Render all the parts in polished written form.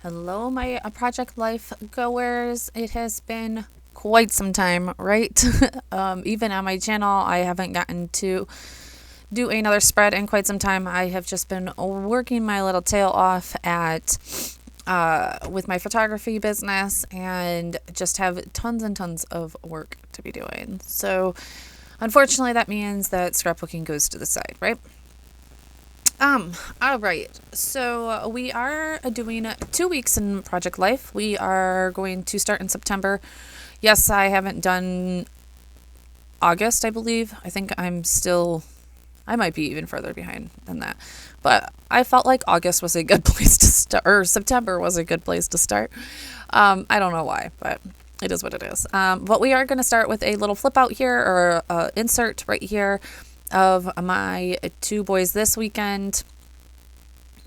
Hello, my Project Life goers. It has been quite some time, right? Even on my channel, I haven't gotten to do another spread in quite some time. I have just been working my little tail off at with my photography business and just have tons and tons of work to be doing. So, unfortunately, that means that scrapbooking goes to the side, right? All right. So we are doing 2 weeks in Project Life. We are going to start in September. Yes, I haven't done August, I believe. I think I might be even further behind than that. But I felt like August was a good place to start, or September was a good place to start. I don't know why, but it is what it is. But we are going to start with a little flip out here, or insert right here of my two boys this weekend.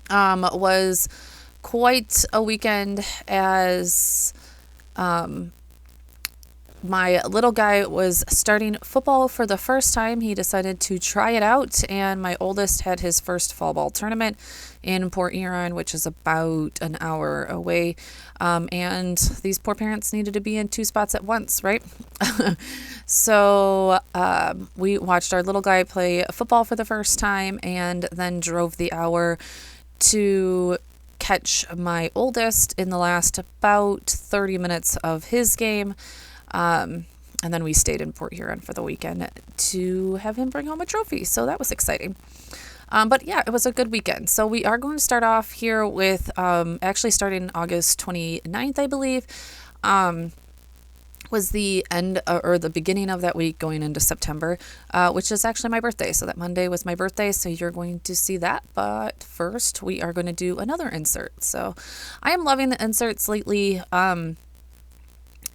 Was quite a weekend as my little guy was starting football for the first time. He decided to try it out, and my oldest had his first fall ball tournament in Port Huron, which is about an hour away. And these poor parents needed to be in two spots at once, right? So we watched our little guy play football for the first time and then drove the hour to catch my oldest in the last about 30 minutes of his game. And then we stayed in Port Huron for the weekend to have him bring home a trophy. So that was exciting. But yeah, it was a good weekend. So we are going to start off here with actually starting August 29th, I believe. Was the end or the beginning of that week going into September, which is actually my birthday. So that Monday was my birthday. So you're going to see that. But first, we are going to do another insert. So I am loving the inserts lately.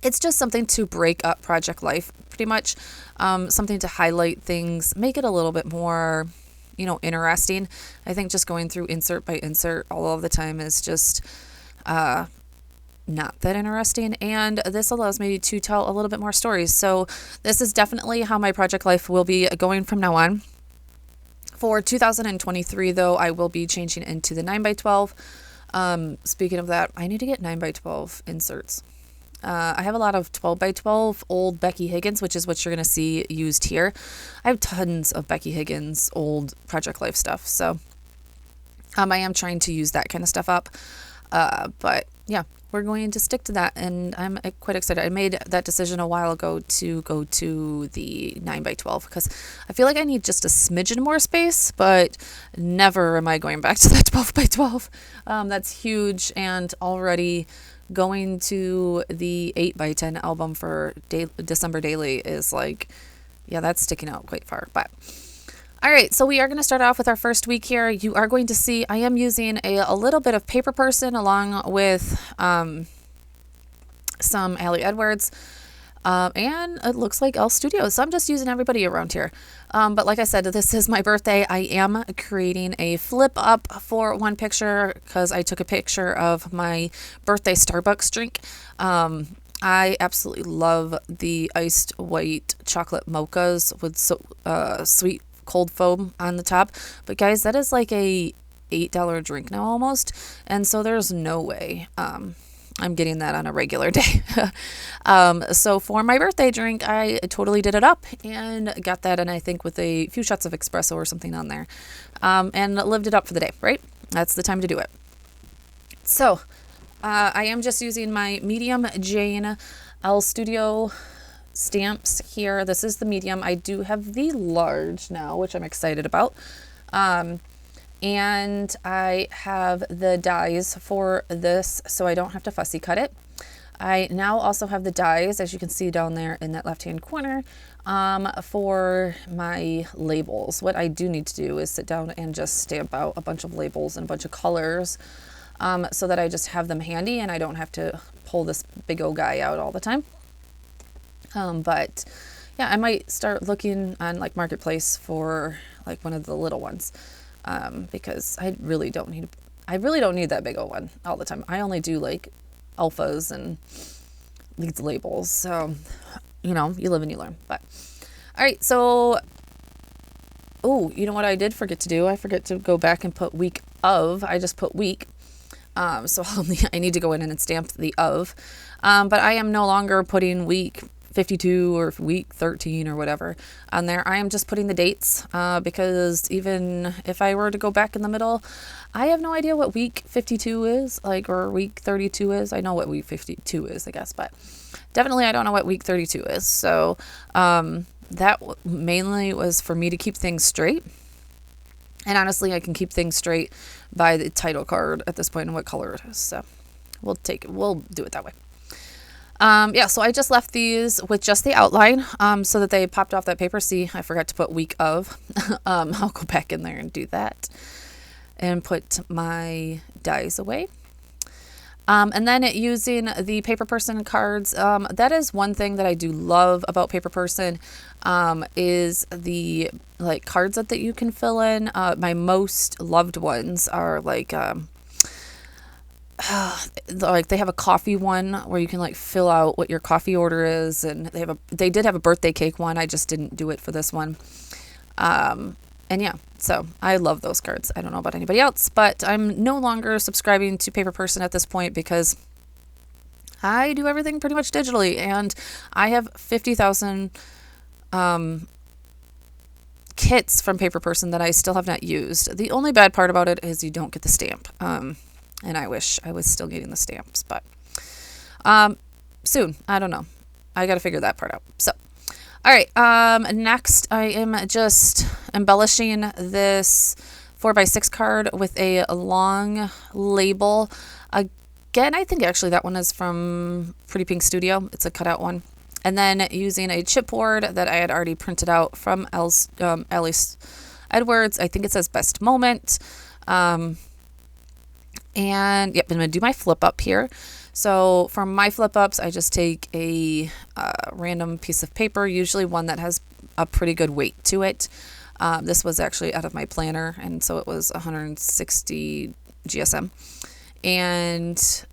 It's just something to break up Project Life, pretty much. Something to highlight things, make it a little bit more, interesting. I think just going through insert by insert all of the time is just not that interesting, and this allows me to tell a little bit more stories. So this is definitely how my Project Life will be going from now on. For 2023, though, I will be changing into the 9x12. Speaking of that, I need to get 9x12 inserts. I have a lot of 12x12 old Becky Higgins, which is what you're going to see used here. I have tons of Becky Higgins old Project Life stuff, so I am trying to use that kind of stuff up. But yeah, we're going to stick to that, and I'm quite excited. I made that decision a while ago to go to the 9x12 because I feel like I need just a smidgen more space, but never am I going back to that 12x12. That's huge, and already going to the 8x10 album for December Daily is like, yeah, that's sticking out quite far. But all right, so we are going to start off with our first week here. You are going to see I am using a little bit of Paper Person along with some Ali Edwards. And it looks like Elle Studios. So I'm just using everybody around here. But like I said, this is my birthday. I am creating a flip up for one picture because I took a picture of my birthday Starbucks drink. I absolutely love the iced white chocolate mochas with sweet cold foam on the top. But guys, that is like a $8 drink now almost. And so there's no way I'm getting that on a regular day. So for my birthday drink, I totally did it up and got that, and I think with a few shots of espresso or something on there, and lived it up for the day, right? That's the time to do it. So I am just using my medium Jane Elle Studio stamps here. This is the medium. I do have the large now, which I'm excited about. And I have the dies for this, so I don't have to fussy cut it. I now also have the dies, as you can see down there in that left-hand corner, for my labels. What I do need to do is sit down and just stamp out a bunch of labels and a bunch of colors, so that I just have them handy and I don't have to pull this big old guy out all the time. But yeah, I might start looking on like Marketplace for like one of the little ones. Because I really don't need that big old one all the time. I only do like alphas and these labels. So, you live and you learn. But all right, so you know what I did forget to do? I forget to go back and put week of. I just put week. So I need to go in and stamp the of. But I am no longer putting week 52 or week 13 or whatever on there. I am just putting the dates because even if I were to go back in the middle, I have no idea what week 52 is, like, or week 32 is. I know what week 52 is, I guess, but definitely I don't know what week 32 is. So that mainly was for me to keep things straight. And honestly, I can keep things straight by the title card at this point and what color it is. So we'll do it that way. Yeah, so I just left these with just the outline so that they popped off that paper. See, I forgot to put week of. I'll go back in there and do that and put my dies away. And then using the paper person cards, that is one thing that I do love about paper person, is the like cards that you can fill in. My most loved ones are like they have a coffee one where you can like fill out what your coffee order is, and they did have a birthday cake one. I just didn't do it for this one. And yeah, so I love those cards. I don't know about anybody else, but I'm no longer subscribing to Paper Person at this point because I do everything pretty much digitally, and I have 50,000 kits from Paper Person that I still have not used. The only bad part about it is you don't get the stamp. And I wish I was still getting the stamps, but soon. I don't know. I got to figure that part out. So, all right. Next, I am just embellishing this 4x6 card with a long label. Again, I think actually that one is from Pretty Pink Studio. It's a cutout one. And then using a chipboard that I had already printed out from Alice Edwards. I think it says Best Moment. And yep, I'm going to do my flip up here. So for my flip ups, I just take a random piece of paper, usually one that has a pretty good weight to it. This was actually out of my planner, and so it was 160 GSM. And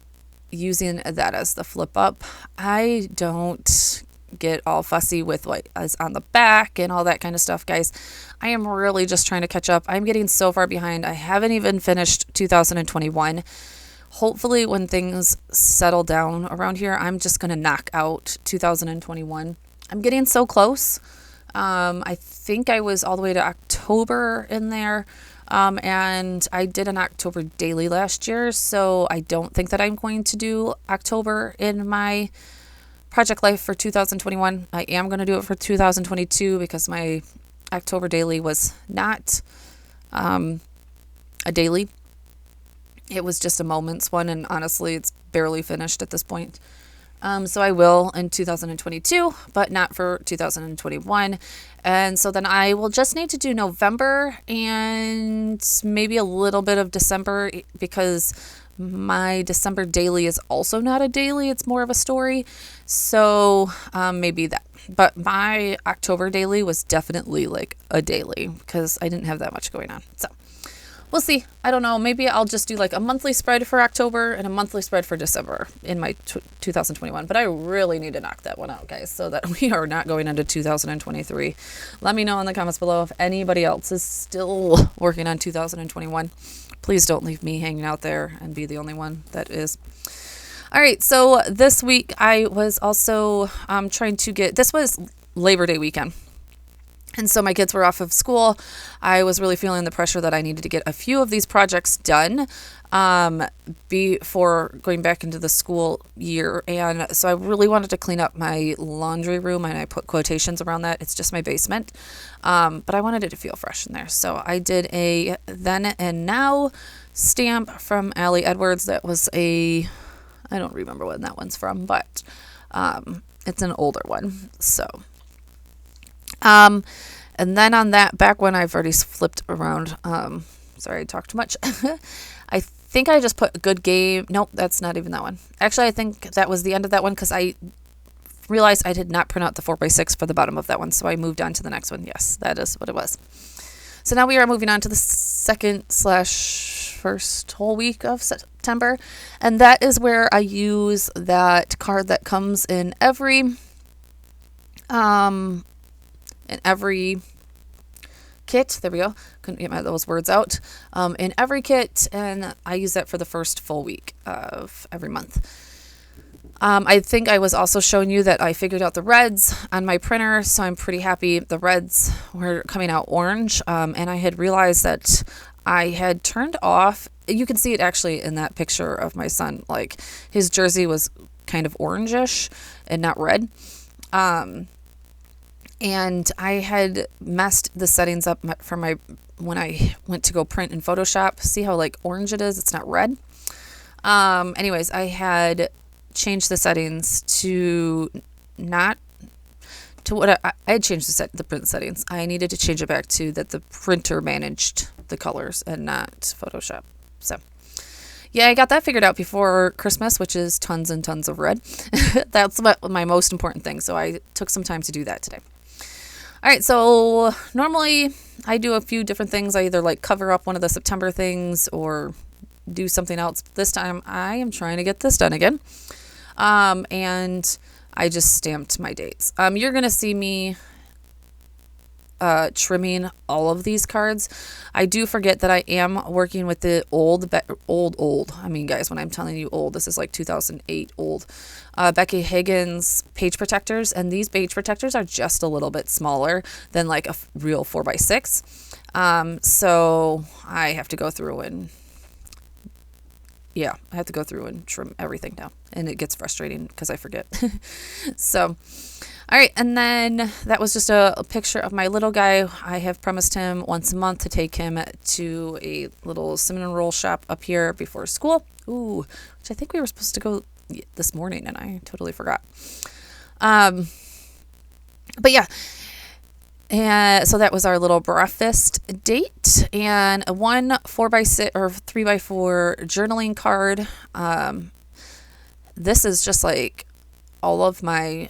using that as the flip up, I don't get all fussy with what is on the back and all that kind of stuff, guys. I am really just trying to catch up. I'm getting so far behind. I haven't even finished 2021. Hopefully when things settle down around here, I'm just going to knock out 2021. I'm getting so close. I think I was all the way to October in there. And I did an October daily last year, so I don't think that I'm going to do October in my project life for 2021. I am going to do it for 2022 because my October daily was not a daily. It was just a moments one, and honestly, it's barely finished at this point. So I will in 2022, but not for 2021. And so then I will just need to do November and maybe a little bit of December because my December daily is also not a daily. It's more of a story. So maybe that. But my October daily was definitely like a daily because I didn't have that much going on. So we'll see. I don't know. Maybe I'll just do like a monthly spread for October and a monthly spread for December in my 2021. But I really need to knock that one out, guys, so that we are not going into 2023. Let me know in the comments below if anybody else is still working on 2021. Please don't leave me hanging out there and be the only one that is. All right. So this week I was also trying to this was Labor Day weekend. And so my kids were off of school. I was really feeling the pressure that I needed to get a few of these projects done before going back into the school year. And so I really wanted to clean up my laundry room, and I put quotations around that. It's just my basement. But I wanted it to feel fresh in there. So I did a then and now stamp from Allie Edwards. That was I don't remember when that one's from, but it's an older one. So and then on that back one, I've already flipped around. Sorry, I talked too much. I think I just put a good game. Nope, that's not even that one. Actually, I think that was the end of that one because I realized I did not print out the 4x6 for the bottom of that one. So I moved on to the next one. Yes, that is what it was. So now we are moving on to the second/first whole week of September. And that is where I use that card that comes in every kit. There we go. couldn't get those words out, in every kit, and I use that for the first full week of every month. I think I was also showing you that I figured out the reds on my printer, so I'm pretty happy. The reds were coming out orange, and I had realized that I had turned off, you can see it actually in that picture of my son, like his jersey was kind of orangish and not red. And I had messed the settings up for my, when I went to go print in Photoshop. See how like orange it is? It's not red. Anyways, I had changed the settings to not to what I had changed the print settings. I needed to change it back to that the printer managed the colors and not Photoshop. So yeah, I got that figured out before Christmas, which is tons and tons of red. That's my most important thing. So I took some time to do that today. All right, so normally I do a few different things. I either like cover up one of the September things or do something else. This time I am trying to get this done again. And I just stamped my dates. You're going to see me trimming all of these cards. I do forget that I am working with the old. I mean, guys, when I'm telling you old, this is like 2008 old. Becky Higgins page protectors, and these page protectors are just a little bit smaller than like a real 4x6. So I have to go through and trim everything down, and it gets frustrating because I forget. So, all right, and then that was just a picture of my little guy. I have promised him once a month to take him to a little cinnamon roll shop up here before school. Ooh, which I think we were supposed to go this morning, and I totally forgot. But yeah. And so that was our little breakfast date, and a 4x6 or 3x4 journaling card. This is just like all of my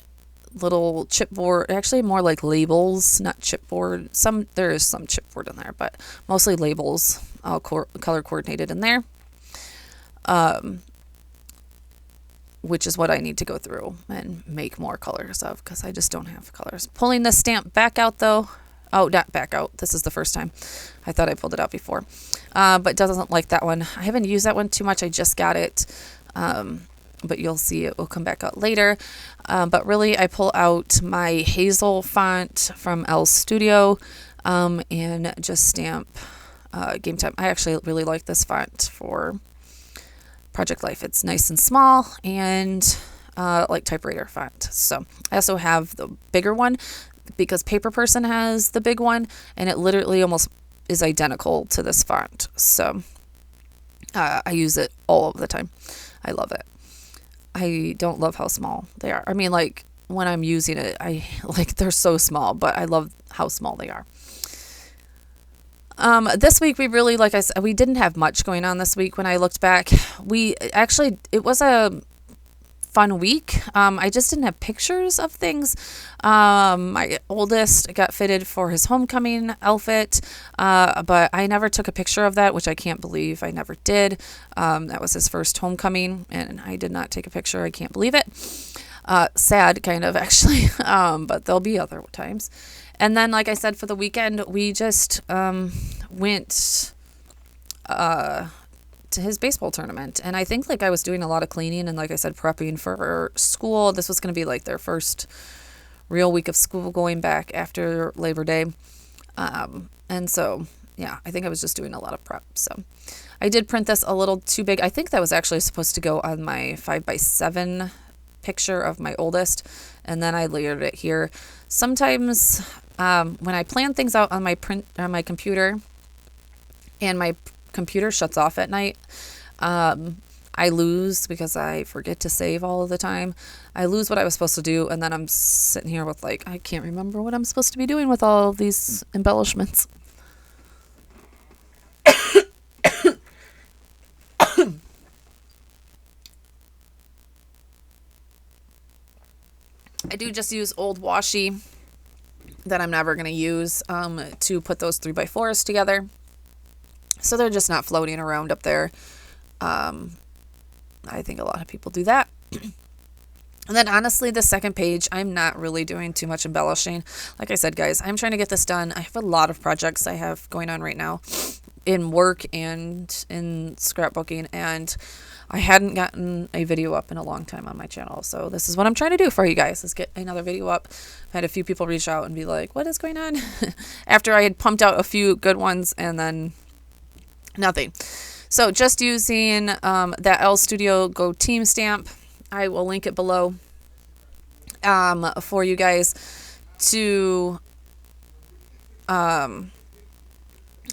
little chipboard, actually more like labels, not chipboard. There is some chipboard in there, but mostly labels, all color coordinated in there. Which is what I need to go through and make more colors of, because I just don't have colors. Pulling the stamp back out though. Oh, not back out. This is the first time. I thought I pulled it out before. But doesn't like that one. I haven't used that one too much. I just got it. But you'll see it will come back out later. But really, I pull out my Hazel font from L Studio and just stamp Game Time. I actually really like this font for Project Life. It's nice and small and like typewriter font. So I also have the bigger one because Paper Person has the big one, and it literally almost is identical to this font. So I use it all of the time. I love it. I don't love how small they are. I mean, like when I'm using it, they're so small, but I love how small they are. This week we really, like I said, we didn't have much going on this week. When I looked back, it was a fun week. I just didn't have pictures of things. My oldest got fitted for his homecoming outfit, but I never took a picture of that, which I can't believe I never did. That was his first homecoming, and I did not take a picture. I can't believe it. Sad, kind of, actually, but there'll be other times. And then, like I said, for the weekend, we just went to his baseball tournament. And I think like I was doing a lot of cleaning and, like I said, prepping for school. This was going to be like their first real week of school going back after Labor Day. And so, yeah, I think I was just doing a lot of prep. So I did print this a little too big. I think that was actually supposed to go on my 5x7 picture of my oldest. And then I layered it here. Sometimes when I plan things out on my computer and my computer shuts off at night, I lose because I forget to save all of the time. I lose what I was supposed to do, and then I'm sitting here with like, I can't remember what I'm supposed to be doing with all of these embellishments. I do just use old washi that I'm never going to use to put those 3x4s together. So they're just not floating around up there. I think a lot of people do that. And then honestly, the second page, I'm not really doing too much embellishing. Like I said, guys, I'm trying to get this done. I have a lot of projects I have going on right now in work and in scrapbooking, and I hadn't gotten a video up in a long time on my channel. So this is what I'm trying to do for you guys, is get another video up. I had a few people reach out and be like, what is going on? After I had pumped out a few good ones and then nothing. So just using that L Studio Go Team stamp. I will link it below for you guys to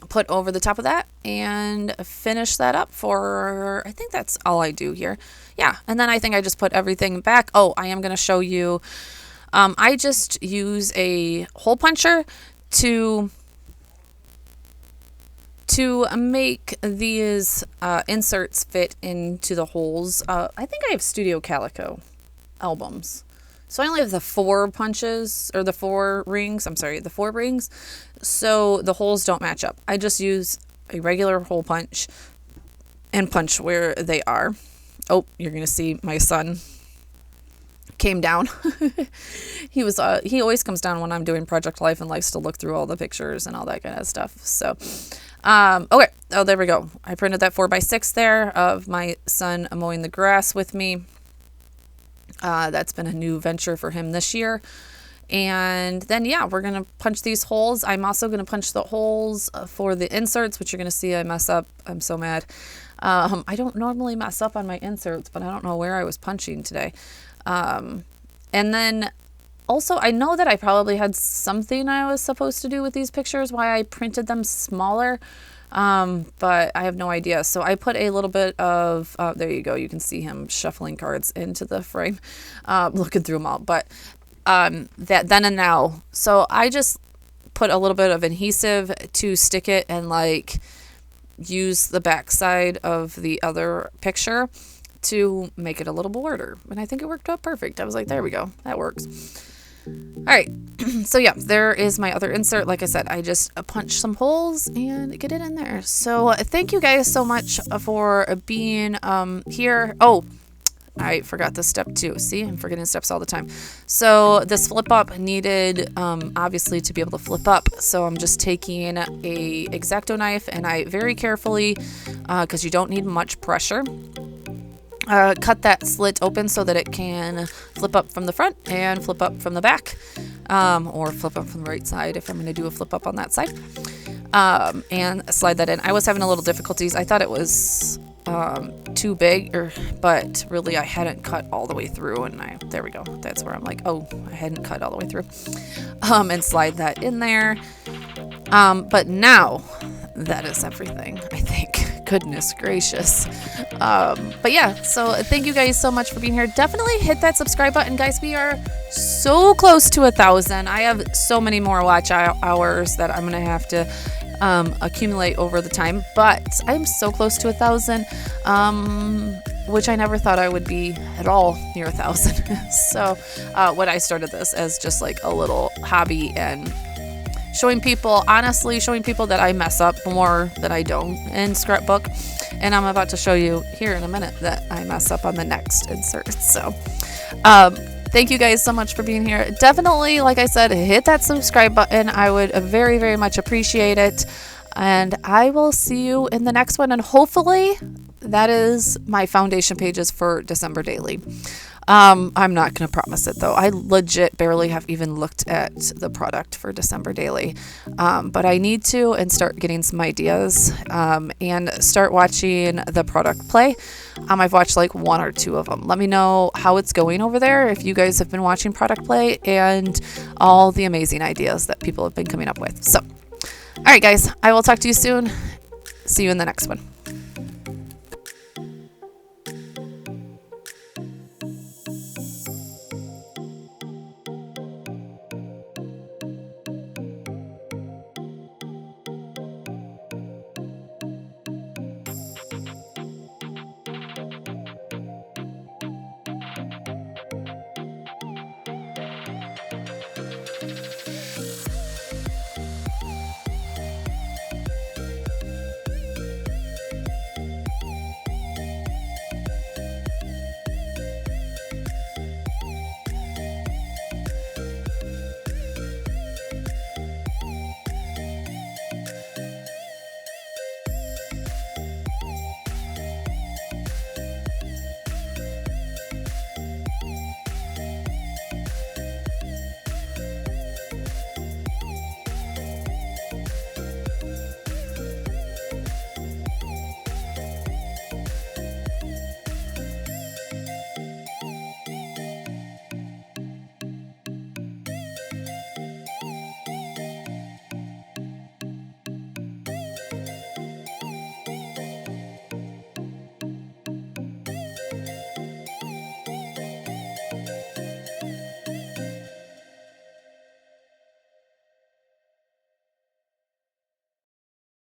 put over the top of that and finish that up for, I think that's all I do here. Yeah, and then I think I just put everything back. Oh, I am going to show you. I just use a hole puncher to make these inserts fit into the holes. I think I have Studio Calico albums. So I only have the 4 punches, or the 4 rings. I'm sorry, the 4 rings. So the holes don't match up. I just use a regular hole punch and punch where they are. Oh, you're going to see my son came down. He always comes down when I'm doing Project Life and likes to look through all the pictures and all that kind of stuff. So, okay. Oh, there we go. I printed that 4x6 there of my son mowing the grass with me. That's been a new venture for him this year. And then, yeah, we're going to punch these holes. I'm also going to punch the holes for the inserts, which you're going to see I mess up. I'm so mad. I don't normally mess up on my inserts, but I don't know where I was punching today. And then also, I know that I probably had something I was supposed to do with these pictures, why I printed them smaller. But I have no idea. So I put a little bit of, there you go. You can see him shuffling cards into the frame, looking through them all. But that then and now. So I just put a little bit of adhesive to stick it and like use the back side of the other picture to make it a little border. And I think it worked out perfect. I was like, there we go. That works. All right. So yeah, there is my other insert. Like I said, I just punch some holes and get it in there. So thank you guys so much for being here. Oh, I forgot this step too. See, I'm forgetting steps all the time. So this flip up needed, obviously, to be able to flip up. So I'm just taking a X-Acto knife and I very carefully, because you don't need much pressure, cut that slit open so that it can flip up from the front and flip up from the back, or flip up from the right side if I'm going to do a flip up on that side, and slide that in. I was having a little difficulties. I thought it was too big, but really I hadn't cut all the way through, and there we go. That's where I'm like, oh, I hadn't cut all the way through, and slide that in there. But now that is everything, I think. Goodness gracious. But yeah, so thank you guys so much for being here. Definitely hit that subscribe button, guys. We are so close to 1,000. I have so many more watch hours that I'm gonna have to accumulate over the time, but I'm so close to 1,000, which I never thought I would be at all near 1,000. So when I started this as just like a little hobby and showing people that I mess up more than I don't in scrapbook. And I'm about to show you here in a minute that I mess up on the next insert. So thank you guys so much for being here. Definitely, like I said, hit that subscribe button. I would very, very much appreciate it. And I will see you in the next one. And hopefully that is my foundation pages for December daily. I'm not going to promise it though. I legit barely have even looked at the product for December daily. But I need to, and start getting some ideas, and start watching the product play. I've watched like 1 or 2 of them. Let me know how it's going over there if you guys have been watching product play and all the amazing ideas that people have been coming up with. So, all right, guys, I will talk to you soon. See you in the next one.